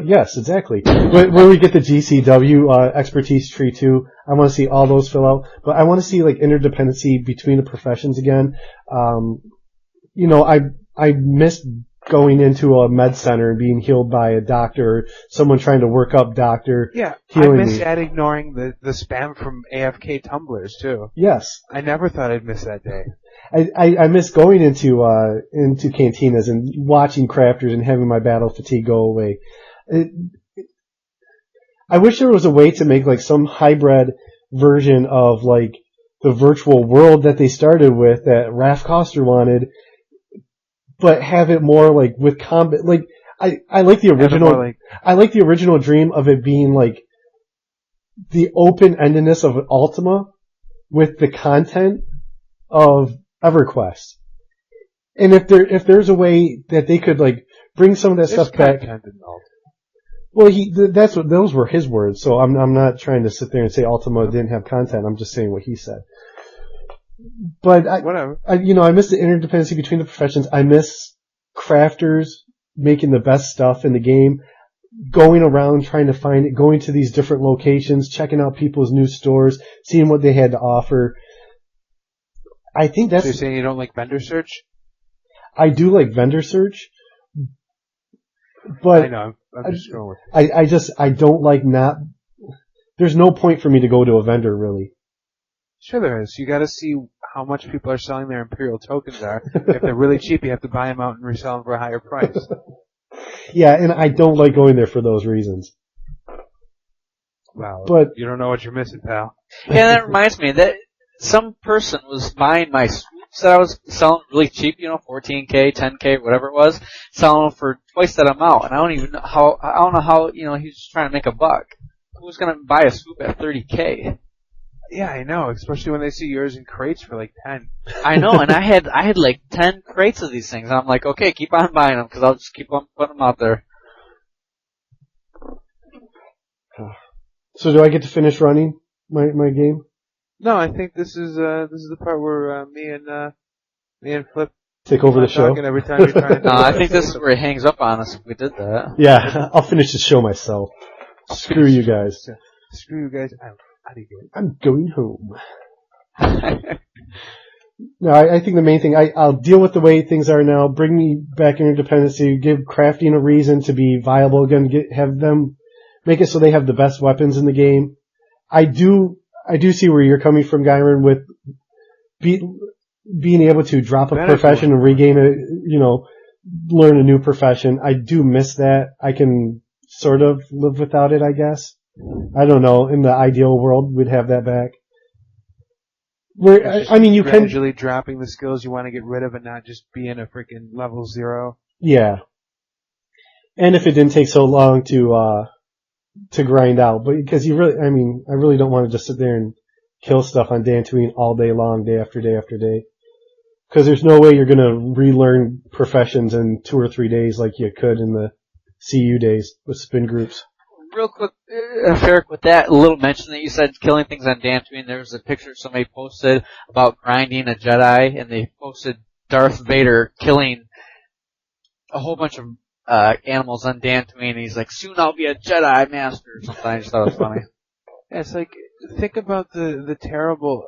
Yes, exactly. when we get the GCW expertise tree too, I want to see all those fill out. But I want to see interdependency between the professions again. I miss going into a med center and being healed by a doctor or someone trying to work up doctor. Yeah, healing I miss me. ignoring the spam from AFK tumblers too. Yes. I never thought I'd miss that day. I miss going into cantinas and watching crafters and having my battle fatigue go away. I wish there was a way to make some hybrid version of the virtual world that they started with that Raph Koster wanted, but have it more with combat. I like the original. I like the original dream of it being the open-endedness of Ultima with the content of EverQuest. And if there's a way that they could bring some of that stuff back. Well, those were his words, so I'm not trying to sit there and say Ultima didn't have content. I'm just saying what he said. But whatever. I miss the interdependency between the professions. I miss crafters making the best stuff in the game, going around trying to find it, going to these different locations, checking out people's new stores, seeing what they had to offer. I think So that's. you're saying you don't like vendor search? I do like vendor search, but I know. I'm just going with it. I don't like not. There's no point for me to go to a vendor really. Sure there is. You got to see how much people are selling their Imperial tokens are. If they're really cheap, you have to buy them out and resell them for a higher price. Yeah, and I don't like going there for those reasons. Wow. But You don't know what you're missing, pal. Yeah, that reminds me that some person was buying my swoops that I was selling really cheap, 14K, 10K, whatever it was, selling them for twice that amount. And I don't know how, he was just trying to make a buck. Who's going to buy a swoop at 30K? Yeah, I know. Especially when they see yours in crates for like 10. I know, and I had like 10 crates of these things. And I'm like, okay, keep on buying them because I'll just keep on putting them out there. so do I get to finish running my game? No, I think this is the part where me and Flip Take over the show? talking every time we try. No, I think this is where he hangs up on us if we did that. Yeah, I'll finish the show myself. Screw you guys. Screw you guys. I'm out of here. I'm going home. No, I think the main thing, I'll deal with the way things are now, bring me back interdependency, give crafting a reason to be viable again, have them, make it so they have the best weapons in the game. I do see where you're coming from, Gyron, with being able to drop a profession and regain learn a new profession. I do miss that. I can sort of live without it, I guess. I don't know. In the ideal world, we'd have that back. Where, I mean, you gradually dropping the skills you want to get rid of and not just being a freaking level 0. Yeah. And if it didn't take so long to grind out, but because I really don't want to just sit there and kill stuff on Dantooine all day long, day after day after day. Because there's no way you're going to relearn professions in 2 or 3 days like you could in the CU days with spin groups. Real quick, Ferric, with that little mention that you said killing things on Dantooine, there was a picture somebody posted about grinding a Jedi, and they posted Darth Vader killing a whole bunch of animals on Dantooine, and he's like, soon I'll be a Jedi Master or something. I just thought it was funny. Yeah, it's like, think about the terrible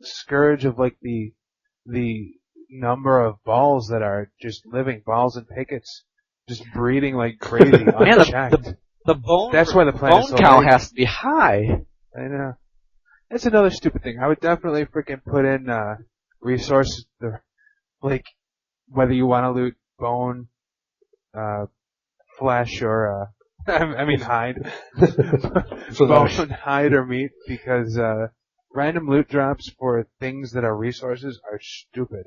scourge of like the number of balls that are just living, balls and pickets, just breeding like crazy, unchecked. The bone, That's why the planet's bone so count big. has to be high. I know. That's another stupid thing. I would definitely freaking put in resources, like whether you want to loot bone, flesh, or hide, bone, hide, or meat, because random loot drops for things that are resources are stupid.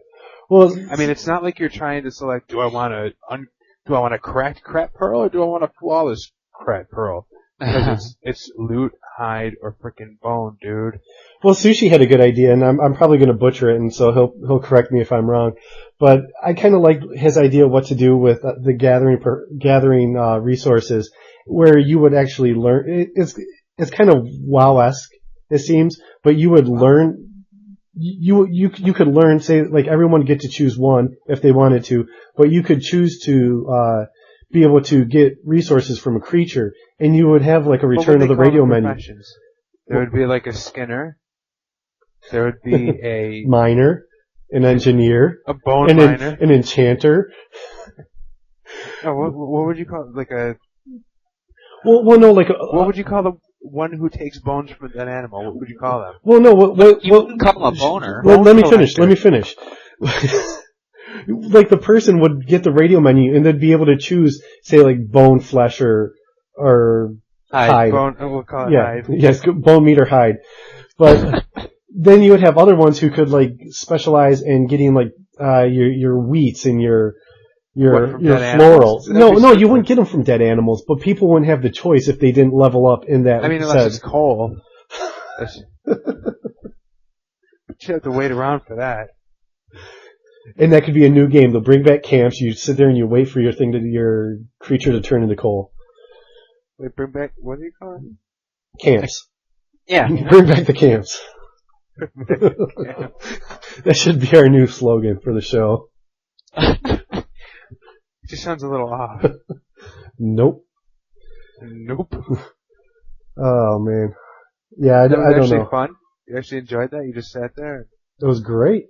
Well, I mean, it's not like you're trying to select, do I want a cracked crap pearl or do I want a flawless crap pearl? Because it's loot, hide, or frickin' bone, dude. Well, Sushi had a good idea, and I'm probably going to butcher it, and so he'll correct me if I'm wrong. But I kind of like his idea of what to do with the gathering resources, where you would actually learn. It's kind of WoW-esque, it seems, but you would learn. You could learn, say, like everyone get to choose one if they wanted to, but you could choose to be able to get resources from a creature, and you would have like a return of the radio menu. There would be like a skinner. There would be a miner, an engineer, a bone miner, an enchanter. Oh, what would you call it? Like a? Well, no, like what would you call the one who takes bones from an animal? What would you call them? Well, no, you wouldn't call him a boner. Well, let me finish. Like the person would get the radio menu and they'd be able to choose, say, like bone, flesh, or hide. Bone, we'll call it hide. Yes, bone, meat, or hide. But then you would have other ones who could like specialize in getting like your wheats and your florals. No, you wouldn't get them from dead animals, but people wouldn't have the choice if they didn't level up in that. I mean, unless it's coal. But you have to wait around for that. And that could be a new game. They'll bring back camps. You sit there and you wait for your creature to turn into coal. Wait, bring back, what do you call it? Camps. Yeah. Bring back the camps. That should be our new slogan for the show. It just sounds a little off. Nope. Oh, man. Yeah, I don't know. Was it actually fun? You actually enjoyed that? You just sat there? It was great.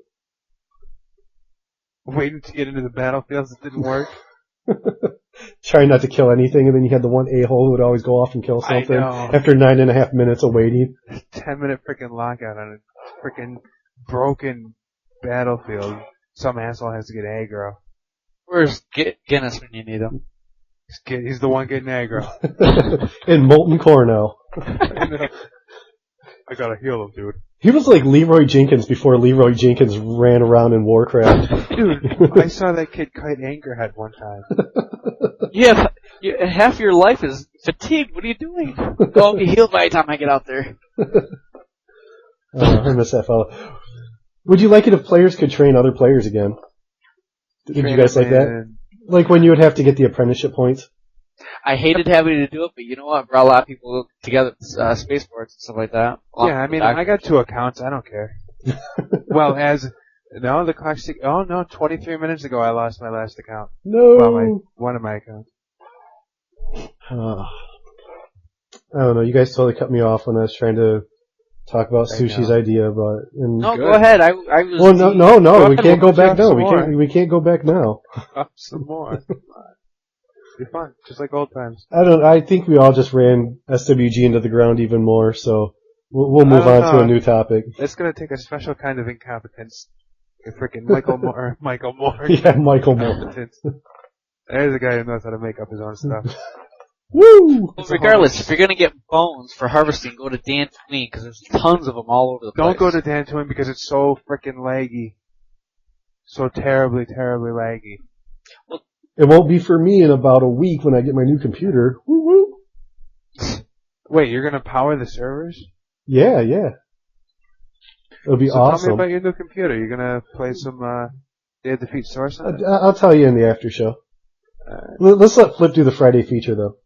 Waiting to get into the battlefields, it didn't work. Trying not to kill anything, and then you had the one a-hole who would always go off and kill something I know. after 9.5 minutes of waiting. 10-minute freaking lockout on a freaking broken battlefield. Some asshole has to get aggro. Where's Guinness when you need him? He's the one getting aggro. In Molten Cornell. I gotta heal him, dude. He was like Leroy Jenkins before Leroy Jenkins ran around in Warcraft. Dude, I saw that kid kite Anchorhead one time. Yeah, half your life is fatigued. What are you doing? I'll be healed by the time I get out there. I miss that fella. Would you like it if players could train other players again? Did you guys like that? Like when you would have to get the apprenticeship points? I hated having to do it, but you know what? It brought a lot of people together, spaceports and stuff like that. Yeah, I mean, I got 2 accounts. I don't care. Well, the clock's ticking. Oh no, 23 minutes ago I lost my last account. No. Well, one of my accounts. I don't know. You guys totally cut me off when I was trying to talk about Sushi's idea, but no, go ahead. I was. Well, no. Go We ahead, can't go we'll back drop now. some We can't go back now. Up some more. Be fun, just like old times. I think we all just ran SWG into the ground even more. So we'll move on to a new topic. It's gonna take a special kind of incompetence. Freaking Michael Moore. Yeah, Michael Moore. Incompetence. There's a guy who knows how to make up his own stuff. Woo! Well, regardless, if you're gonna get bones for harvesting, go to Dan Tween because there's tons of them all over the place. Don't go to Dan Twin because it's so freaking laggy. So terribly, terribly laggy. Well, it won't be for me in about a week when I get my new computer. Woo woo! Wait, you're gonna power the servers? Yeah. It'll be awesome. Tell me about your new computer. You're gonna play some Day of Defeat Source on it? I'll tell you in the after show. Let's let Flip do the Friday feature though.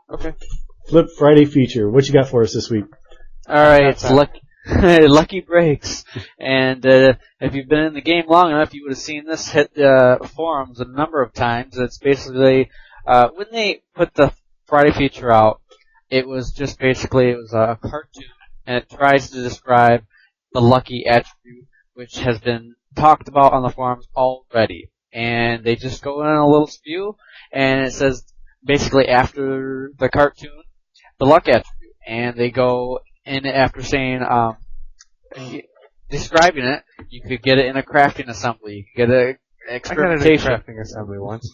Okay. Flip Friday feature. What you got for us this week? All right, it's Lucky Breaks, and if you've been in the game long enough, you would have seen this hit forums a number of times. It's basically when they put the Friday feature out, it was a cartoon, and it tries to describe the lucky attribute, which has been talked about on the forums already. And they just go in a little spew, and it says basically after the cartoon, the luck attribute, and they go in after saying, describing it. You could get it in a crafting assembly. You could get it experimentation. I got it in a crafting assembly once.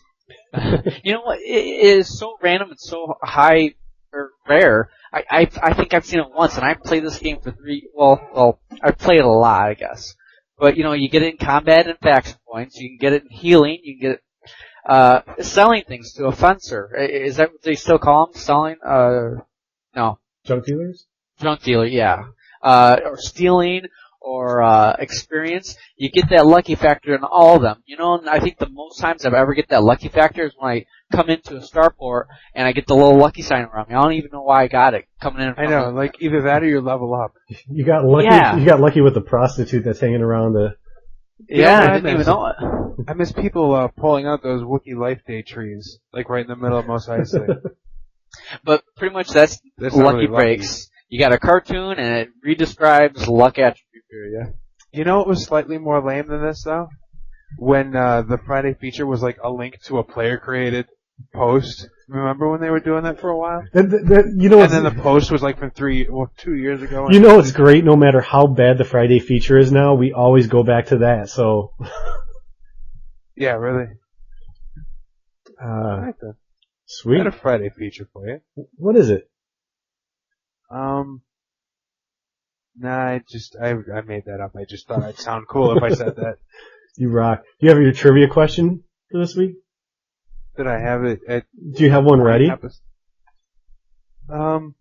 You know what? It is so random. It's so high or rare. I think I've seen it once, and I played this game for 3. Well, I played it a lot, I guess. But you get it in combat and faction points. You can get it in healing. You can get it selling things to a fencer. Is that what they still call them? Selling? No. Junk dealers? Junk dealer, yeah. Or stealing, or experience. You get that lucky factor in all of them. And I think the most times I've ever get that lucky factor is when I come into a starport and I get the little lucky sign around me. I don't even know why I got it coming in. I know, like either that or you level up. You got lucky. Yeah. You got lucky with the prostitute that's hanging around the. Yeah, I didn't even know it. I miss people pulling out those Wookiee Life Day trees, like right in the middle of Mos Eisley. But pretty much that's lucky really breaks. You got a cartoon and it redescribes luck attribute for you. You know what was slightly more lame than this though? When the Friday feature was like a link to a player created post. Remember when they were doing that for a while? And then the post was like from 2 years ago. It's great. No matter how bad the Friday feature is now, we always go back to that. So. Yeah, really. Sweet. I got a Friday feature for you. What is it? I made that up. I just thought I'd sound cool if I said that. You rock. Do you have your trivia question for this week? Did I have it? Do you have one ready? No.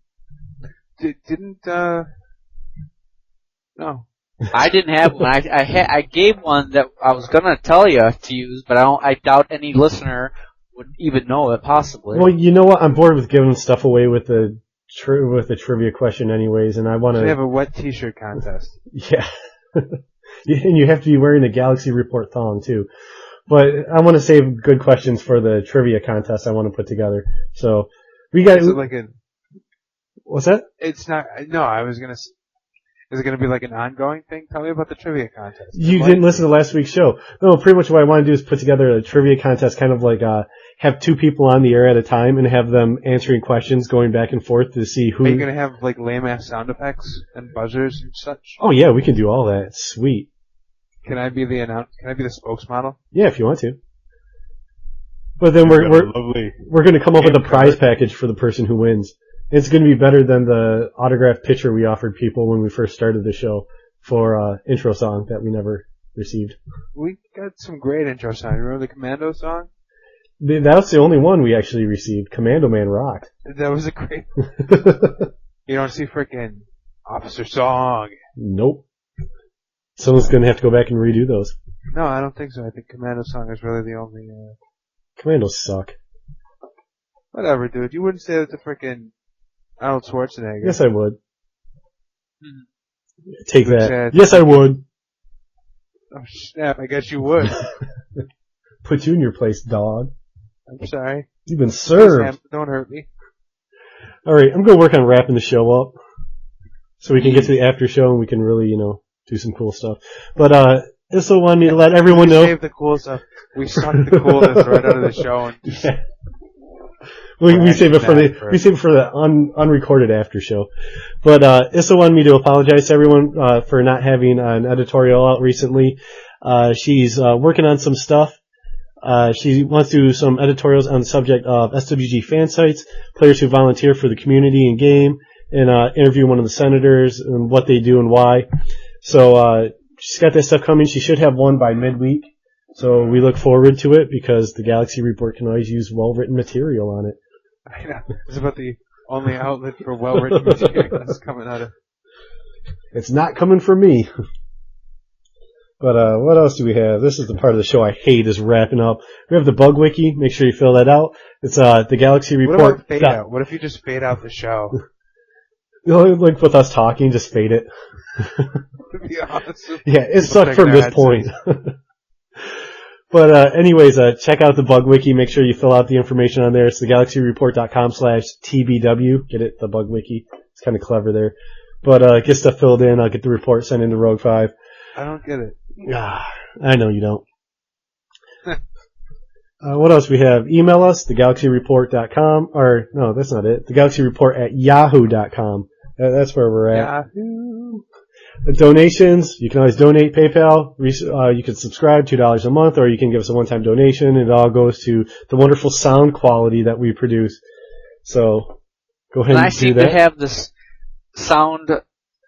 I didn't have one. I gave one that I was gonna tell you to use, but I doubt any listener would even know it, possibly. Well, you know what? I'm bored with giving stuff away with the trivia question anyways, and I want to... We have a wet t-shirt contest. Yeah. And you have to be wearing a Galaxy Report thong, too. But I want to save good questions for the trivia contest I want to put together. So, we got... Is it like a... What's that? It's not... No, I was going to... Is it going to be like an ongoing thing? Tell me about the trivia contest. You didn't listen to last week's show. No, pretty much what I want to do is put together a trivia contest, kind of like have two people on the air at a time and have them answering questions, going back and forth to see who. Are you going to have like lame-ass sound effects and buzzers and such? Oh yeah, we can do all that. Sweet. Can I be the spokesmodel? Yeah, if you want to. But then we're going to come up with a prize package for the person who wins. It's going to be better than the autographed picture we offered people when we first started the show for intro song that we never received. We got some great intro songs. Remember the Commando song? That was the only one we actually received. Commando Man rocked. That was a great. You don't see frickin' Officer Song. Nope. Someone's going to have to go back and redo those. No, I don't think so. I think Commando song is really the only. Commandos suck. Whatever, dude. You wouldn't say that to frickin' Arnold Schwarzenegger. Yes, I would. Take that. Yes, I would. Oh, snap. I guess you would. Put you in your place, dog. I'm sorry. You've been served. Don't hurt me. Alright, I'm going to work on wrapping the show up so we can get to the after show and we can really, do some cool stuff. But, this will want me to let everyone know. Save the cool stuff. We sucked the coolness right out of the show. Yeah. We save it for the unrecorded after show. But Issa wanted me to apologize to everyone for not having an editorial out recently. She's working on some stuff. She wants to do some editorials on the subject of SWG fan sites, players who volunteer for the community and game, and interview one of the senators and what they do and why. So she's got that stuff coming. She should have one by midweek. So we look forward to it because the Galaxy Report can always use well-written material on it. I know. It's about the only outlet for well-written material that's coming out of. It's not coming from me. But what else do we have? This is the part of the show I hate is wrapping up. We have the Bug Wiki. Make sure you fill that out. It's the Galaxy Report. What about fade out? What if you just fade out the show? Like with us talking, just fade it. To be honest. Yeah, it sucked from this point. But anyways, check out the Bug Wiki. Make sure you fill out the information on there. It's thegalaxyReport.com/TBW. Get it? The Bug Wiki. It's kind of clever there. But get stuff filled in. I'll get the report sent into Rogue 5. I don't get it. I know you don't. What else we have? Email us, thegalaxyreport.com, or no, that's not it. thegalaxyreport@yahoo.com. That's where we're at. Yahoo. Donations, you can always donate PayPal. You can subscribe $2 a month, or you can give us a one-time donation. It all goes to the wonderful sound quality that we produce. So go ahead and do that. I seem to have this sound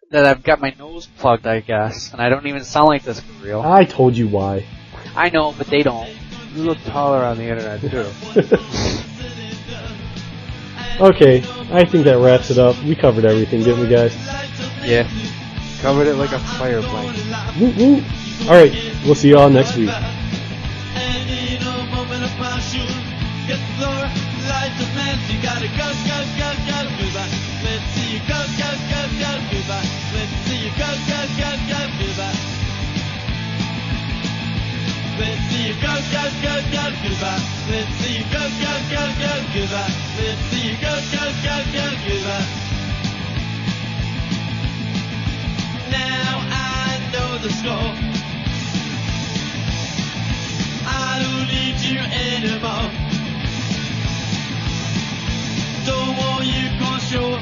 that I've got my nose plugged, I guess, and I don't even sound like this for real. I told you why. I know, but they don't. You look taller on the internet, too. Okay, I think that wraps it up. We covered everything, didn't we, guys? Yeah. Covered it like a fire blanket. Woo woo. Alright, we'll see y'all next week. Let's see you go, go, go, go, goodbye. Let's see you go, go, go, go, goodbye. Let's see you go, go, go, go, goodbye. Now I know the score. I don't need you anymore. Don't want you gonna show up.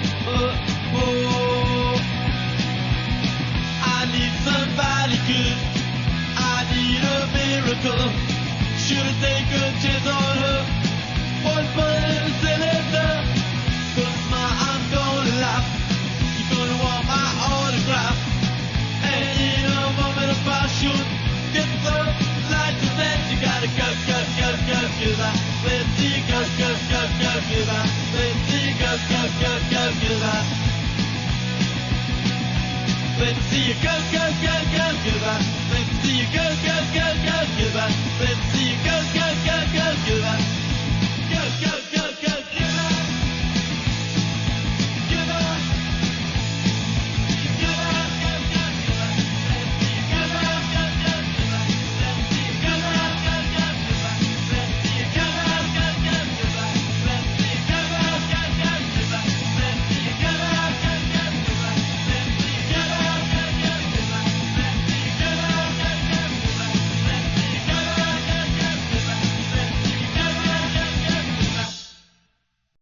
I need somebody good. I need a miracle. Should I take a chance on her? One for